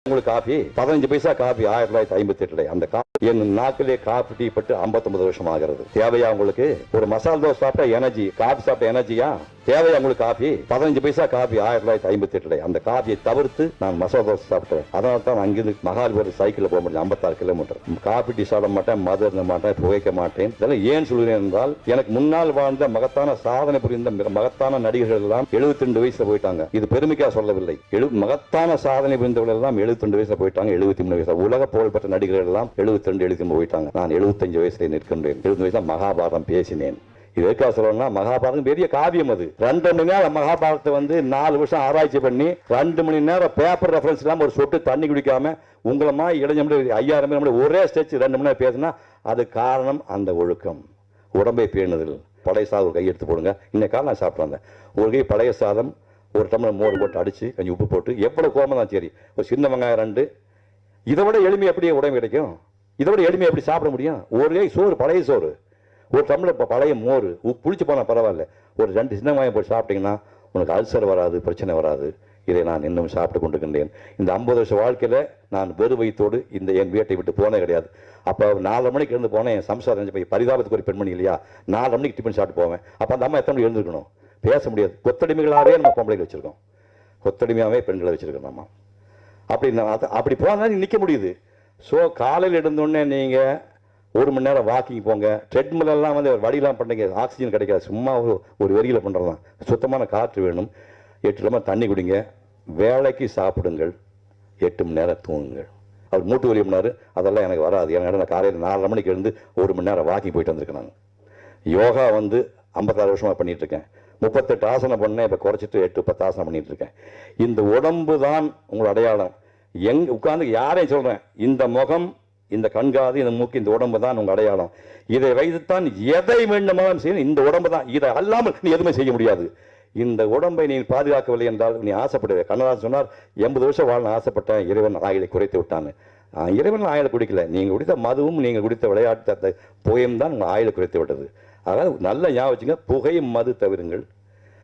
உங்களுக்கு காபி 15 பைசா காபி 1958 அந்த என் நாக்கிலே coffee tea பட்டு 59 வருஷம் ஆகிறது. தேவையா உங்களுக்கு? ஒரு மசால் தோசை சாப்பிட்டா எனர்ஜி, காபி சாப்பிட்ட எனர்ஜியா? தேவையா உங்களுக்கு காபி? 15 பைசா காபி 1958 அந்த காபியை தவிர்த்து நான் மசால் தோசை சாப்பிட்டேன். அதனால தான் அங்கிருந்து மகாபலிபுரம் சைக்கிள் போக முடியும் 56 கிலோமீட்டர். காபி டீ சாப்பிட மாட்டேன், மது இருந்த மாட்டேன், புகைக்க மாட்டேன். இதெல்லாம் ஏன் சொல்கிறேன் என்றால், எனக்கு முன்னால் வாழ்ந்த மகத்தான சாதனை புரிந்த மகத்தான நடிகர்கள் எல்லாம் 72 வயசுல போயிட்டாங்க. இது பெருமைக்கா சொல்லவில்லை. மகத்தான சாதனை புரிந்தவர்கள் எல்லாம் 72 வயசுல போயிட்டாங்க, 73 வயசுல. உலக புகழ்பெற்ற நடிகர்கள் எல்லாம் 72 73 போயிட்டாங்க. நான் 75 வயசுல நிற்கின்றேன். 70 வயசுல மகாபாரதம் பேசினேன். இது எதுக்காக சொல்லணும்னா, மகாபாரதம் பெரிய காவியம். அது 2 மணி நேரம் மகாபாரதத்தை 4 வருஷம் ஆராய்ச்சி பண்ணி 2 மணி நேரம் பேப்பர் ரெஃபரன்ஸ் இல்லாம ஒரு சொட்டு தண்ணி குடிக்காம உங்களமா இளைஞர் 5000 பேர் ஒரே ஸ்டேஜ் 2 மணி நேரம் பேசினா அது காரணம் அந்த ஒழுக்கம், உடம்பை பேணுதல். பழைய சாதம் ஒரு கை எடுத்து போடுங்க. இன்னைக்கு காலம் நான் சாப்பிட்டு வந்தேன். ஒரு கை பழைய சாதம், ஒரு டம்ளர் மோர் போட்டு அடிச்சு கொஞ்சம் உப்பு போட்டு, எவ்வளவு கோபம் தான் சரி, ஒரு சின்ன வெங்காயம் 2. இதை விட எளிமை எப்படி உடம்பு கிடைக்கும்? இதை விட எளிமை எப்படி சாப்பிட முடியும்? ஒரு கை சோறு, பழைய சோறு, ஒரு டம்ளர் பழைய மோர், புளிச்சு போனால் பரவாயில்ல, ஒரு 2 சின்ன வெங்காயம் போட்டு சாப்பிட்டீங்கன்னா உனக்கு அல்சர் வராது, பிரச்சனை வராது. இதை நான் இன்னும் சாப்பிட்டு கொண்டிருக்கின்றேன். இந்த 50 வருஷ வாழ்க்கையில் நான் வெறு வயிற்றோடு என் வீட்டை விட்டு போனே கிடையாது. அப்போ 4 மணிக்கு இருந்து போனேன். என் சம்சாரம் போய் பரிதாபத்துக்கு ஒரு பெண்மணி இல்லையா, 4 மணிக்கு டிஃபன் சாப்பிட்டு போவேன். அப்போ அந்த அம்மா எத்தனை மணிக்கு எழுந்திருக்கணும்? பேச முடியாது. கொத்தடிமைகளாகவே நம்ம பொம்பளைக்கு வச்சிருக்கோம், கொத்தடிமையாகவே பெண்களை வச்சிருக்கோம் நம்ம. அப்படி போனால் நிற்க முடியுது. ஸோ காலையில் எழுந்தோடனே நீங்கள் 1 மணி நேரம் வாக்கிங் போங்க. ட்ரெட்மில்லாம் வடியெல்லாம் பண்ணுங்க, ஆக்சிஜன் கிடைக்காது. சும்மா ஒரு வெறியில் பண்ணுறது தான். சுத்தமான காற்று வேணும். 8 லெமன் தண்ணி குடிங்க. வேலைக்கு சாப்பிடுங்கள். 8 மணி நேரம் தூங்குங்கள். அவர் மூட்டு வலி பண்ணார், அதெல்லாம் எனக்கு வராது. எனக்கு நான் காலையில் 4:30 மணிக்கு இருந்து 1 மணி நேரம் வாக்கிங் போயிட்டு வந்திருக்கேன். நான் யோகா 56 வருஷமாக பண்ணிட்டு இருக்கேன். 38 ஆசனம் பண்ணேன். இப்போ குறைச்சிட்டு 8-10 ஆசனம் பண்ணிட்டு இருக்கேன். இந்த உடம்பு தான் உங்களோட அடையாளம். உட்கார்ந்து யாரையும் சொல்றேன், இந்த முகம், இந்த கண்காது, இந்த மூக்கு, இந்த உடம்பு தான் உங்க அடையாளம். இதை வைத்துத்தான் எதை வேண்டுமானாலும் செய்யணும். இந்த உடம்பு தான். இதை அல்லாமல் நீ எதுவுமே செய்ய முடியாது. இந்த உடம்பை நீ பாதுகாக்கவில்லை என்றால் நீ ஆசைப்படுவே. கண்ணதாசன் சொன்னார், 80 வருஷம் வாழ ஆசைப்பட்டேன், இறைவன் ஆயுளை குறைத்து விட்டான்னு. இறைவன் ஆயுளை குடிக்கல. நீங்கள் குடித்த மதுவும் நீங்கள் குடித்த விளையாட்டு புகையும் தான் உங்கள் ஆயுளை குறைத்து விட்டது. அதாவது நல்ல ஞாபகம் வச்சுங்க, புகையும் மது தவிருங்கள்.